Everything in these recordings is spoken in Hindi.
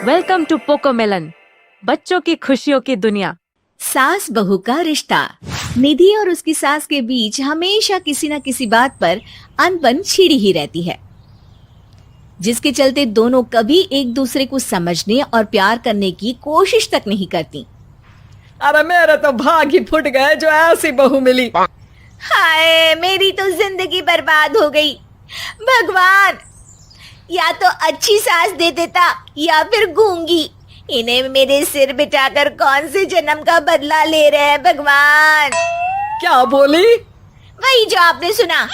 वेलकम टू पोकोमेलन, बच्चों की खुशियों की दुनिया। सास बहू का रिश्ता। निधि और उसकी सास के बीच हमेशा किसी न किसी बात पर अनबन छिड़ी ही रहती है, जिसके चलते दोनों कभी एक दूसरे को समझने और प्यार करने की कोशिश तक नहीं करती। अरे मेरे तो भाग ही फुट गए जो ऐसी बहू मिली। हाय, मेरी तो जिंदगी बर्बाद हो गई। भगवान, या तो अच्छी सास दे देता या फिर गूंगी। इन्हें मेरे सिर बिठाकर कौन से जन्म का बदला ले रहे हैं भगवान। क्या बोली? वही जो आपने सुना।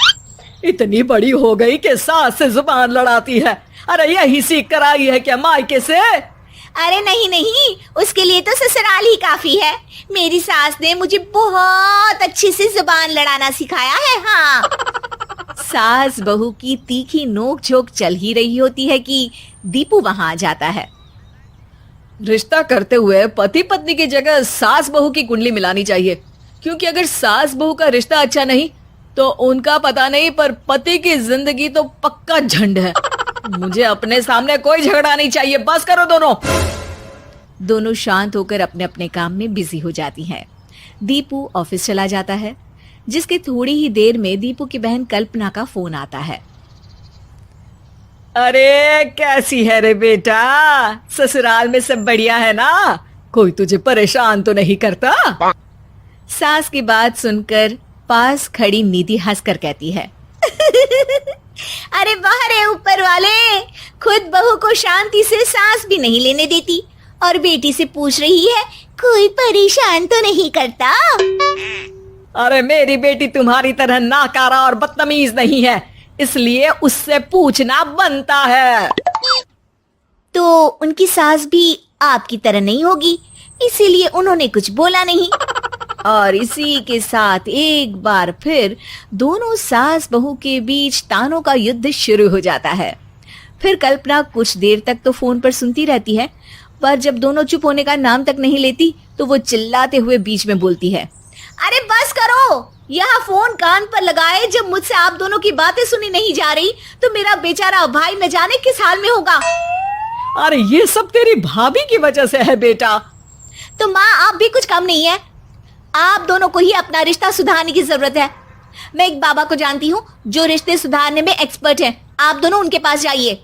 इतनी बड़ी हो गई कि सास से जुबान लड़ाती है। अरे यही सीख कर आई है क्या मायके से? अरे नहीं नहीं, उसके लिए तो ससुराल ही काफी है। मेरी सास ने मुझे बहुत अच्छे से जुबान लड़ाना सिखाया है। हाँ। सास बहू की तीखी नोक झोंक चल ही रही होती है कि दीपू वहां आ जाता है। रिश्ता करते हुए पति पत्नी की जगह सास बहू की कुंडली मिलानी चाहिए, क्योंकि अगर सास बहू का रिश्ता अच्छा नहीं तो उनका पता नहीं, पर पति की जिंदगी तो पक्का झंड है। मुझे अपने सामने कोई झगड़ा नहीं चाहिए। बस करो दोनों। दोनों शांत होकर अपने अपने काम में बिजी हो जाती हैं। दीपू ऑफिस चला जाता है, जिसके थोड़ी ही देर में दीपू की बहन कल्पना का फोन आता है। अरे कैसी है रे बेटा? ससुराल में सब बढ़िया है ना? कोई तुझे परेशान तो नहीं करता? सास की बात सुनकर पास खड़ी निधि हंसकर कहती है, अरे बाहर है ऊपर वाले, खुद बहू को शांति से सांस भी नहीं लेने देती और बेटी से पूछ रही है कोई परेशान तो नहीं करता। अरे मेरी बेटी तुम्हारी तरह नाकारा और बदतमीज नहीं है, इसलिए उससे पूछना बनता है। तो उनकी सास भी आपकी तरह नहीं होगी, इसीलिए उन्होंने कुछ बोला नहीं। और इसी के साथ एक बार फिर दोनों सास बहू के बीच तानों का युद्ध शुरू हो जाता है। फिर कल्पना कुछ देर तक तो फोन पर सुनती रहती है, पर जब दोनों चुप होने का नाम तक नहीं लेती तो वो चिल्लाते हुए बीच में बोलती है, अरे बस करो, यह फोन कान पर लगाए जब मुझसे आप दोनों की बातें सुनी नहीं जा रही तो मेरा बेचारा भाई न जाने किस हाल में होगा। अरे ये सब तेरी भाभी की वजह से है बेटा। तो माँ, आप भी कुछ कम नहीं है। आप दोनों को ही अपना रिश्ता सुधारने की जरूरत है। मैं एक बाबा को जानती हूँ जो रिश्ते सुधारने में एक्सपर्ट हैं। आप दोनों उनके पास जाइए।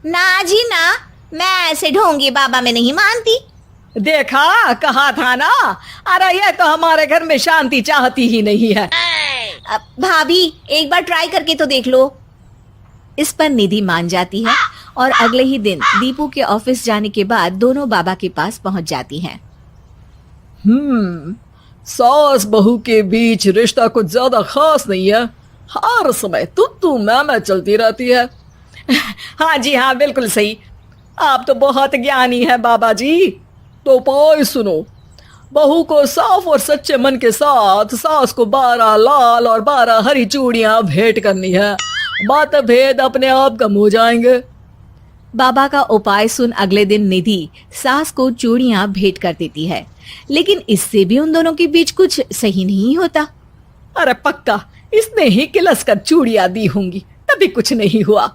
ना जी ना, मैं ऐसे ढोंगी बाबा में नहीं मानती। देखा, कहा था ना। अरे ये तो हमारे घर में शांति चाहती ही नहीं है। भाभी, एक बार ट्राई करके तो देख लो। इस पर निधि मान जाती है और अगले ही दिन दीपू के ऑफिस जाने के बाद दोनों बाबा के पास पहुंच जाती हैं। सास बहू के बीच रिश्ता कुछ ज्यादा खास नहीं है। हर समय तू मैं चलती रहती है। हाँ जी हाँ, बिल्कुल सही। आप तो बहुत ज्ञानी है बाबा जी। तो पाई सुनो, बहू को साफ और सच्चे मन के साथ सास को 12 लाल और 12 हरी चूड़ियां भेंट करनी है। मतभेद अपने आप कम हो जाएंगे। बाबा का उपाय सुन अगले दिन निधि सास को चूड़ियां भेंट कर देती है, लेकिन इससे भी उन दोनों के बीच कुछ सही नहीं होता। अरे पक्का इसने ही किलस कर चूड़ियां दी होंगी, तभी कुछ नहीं हुआ।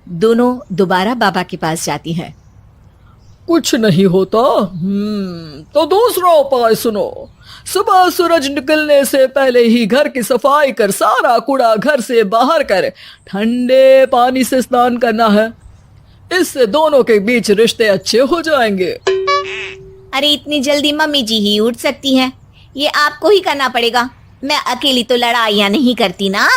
दोनों दोबारा बाबा के पास जाती हैं। कुछ नहीं होता। तो दूसरा उपाय सुनो। सुबह सूरज निकलने से पहले ही घर की सफाई कर सारा कूड़ा घर से बाहर कर ठंडे पानी से स्नान करना है। इससे दोनों के बीच रिश्ते अच्छे हो जाएंगे। अरे इतनी जल्दी मम्मी जी ही उठ सकती हैं? ये आपको ही करना पड़ेगा। मैं अकेली तो लड़ाइयाँ नहीं करती ना।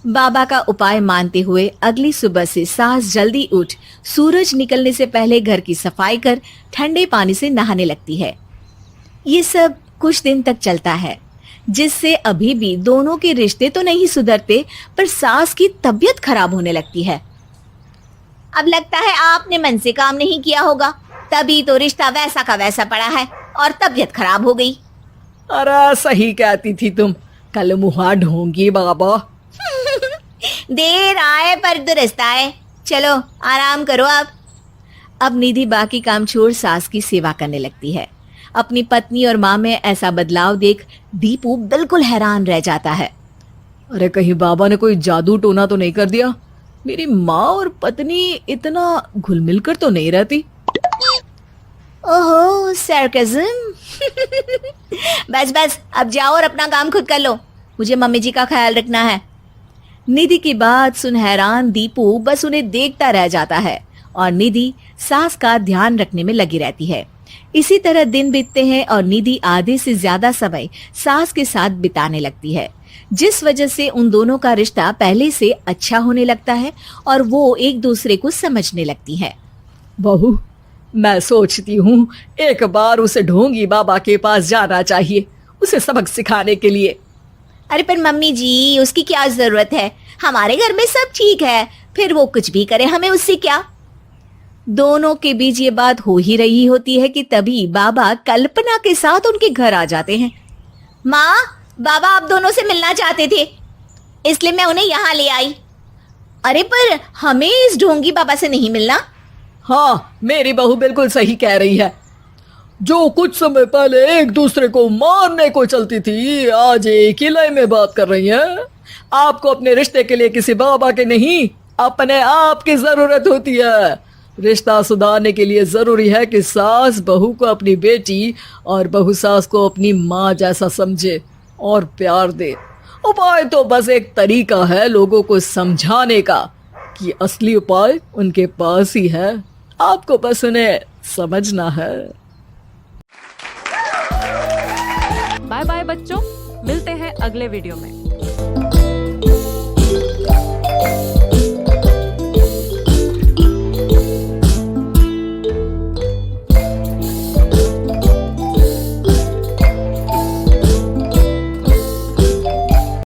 बाबा का उपाय मानते हुए अगली सुबह से सास जल्दी उठ सूरज निकलने से पहले घर की सफाई कर ठंडे पानी से नहाने लगती है। ये सब कुछ दिन तक चलता है, जिससे अभी भी दोनों के रिश्ते तो नहीं सुधरते, पर सास की तबीयत खराब होने लगती है। अब लगता है आपने मन से काम नहीं किया होगा, तभी तो रिश्ता वैसा का वैसा पड़ा है और तबीयत खराब हो गई। अरे सही कहती थी तुम, कल मुहा ढोंगी बाबा। देर आए पर दुरुस्त आए। चलो आराम करो आप। अब निधि बाकी काम छोड़ सास की सेवा करने लगती है। अपनी पत्नी और माँ में ऐसा बदलाव देख दीपू बिल्कुल हैरान रह जाता है। अरे कहीं बाबा ने कोई जादू टोना तो नहीं कर दिया? मेरी माँ और पत्नी इतना घुल मिल कर तो नहीं रहती। ओहो सरकज़म। बस बस अब जाओ और अपना काम खुद कर लो, मुझे मम्मी जी का ख्याल रखना है। निधि की बात सुन हैरान दीपू बस उन्हें देखता रह जाता है और निधि सास का ध्यान रखने में लगी रहती है। इसी तरह दिन बीतते हैं और निधि आधे से ज्यादा समय सास के साथ बिताने लगती है, जिस वजह से उन दोनों का रिश्ता पहले से अच्छा होने लगता है और वो एक दूसरे को समझने लगती है। बहू, मैं सोचती हूँ एक बार उसे ढोंगी बाबा के पास जाना चाहिए, उसे सबक सिखाने के लिए। अरे पर मम्मी जी, उसकी क्या जरूरत है, हमारे घर में सब ठीक है, फिर वो कुछ भी करे, हमें उससे क्या। दोनों के बीच ये बात हो ही रही होती है कि तभी बाबा कल्पना के साथ उनके घर आ जाते हैं। माँ, बाबा आप दोनों से मिलना चाहते थे, इसलिए मैं उन्हें यहाँ ले आई। अरे पर हमें इस ढोंगी बाबा से नहीं मिलना। हाँ, मेरी बहू बिल्कुल सही कह रही है। जो कुछ समय पहले एक दूसरे को मारने को चलती थी, आज एक ही लय में बात कर रही है। आपको अपने रिश्ते के लिए किसी बाबा के नहीं, अपने आप की जरूरत होती है। रिश्ता सुधारने के लिए जरूरी है कि सास बहू को अपनी बेटी और बहू सास को अपनी माँ जैसा समझे और प्यार दे। उपाय तो बस एक तरीका है लोगों को समझाने का कि असली उपाय उनके पास ही है, आपको बस उन्हें समझना है। बाय बाय बच्चों, मिलते हैं अगले वीडियो में।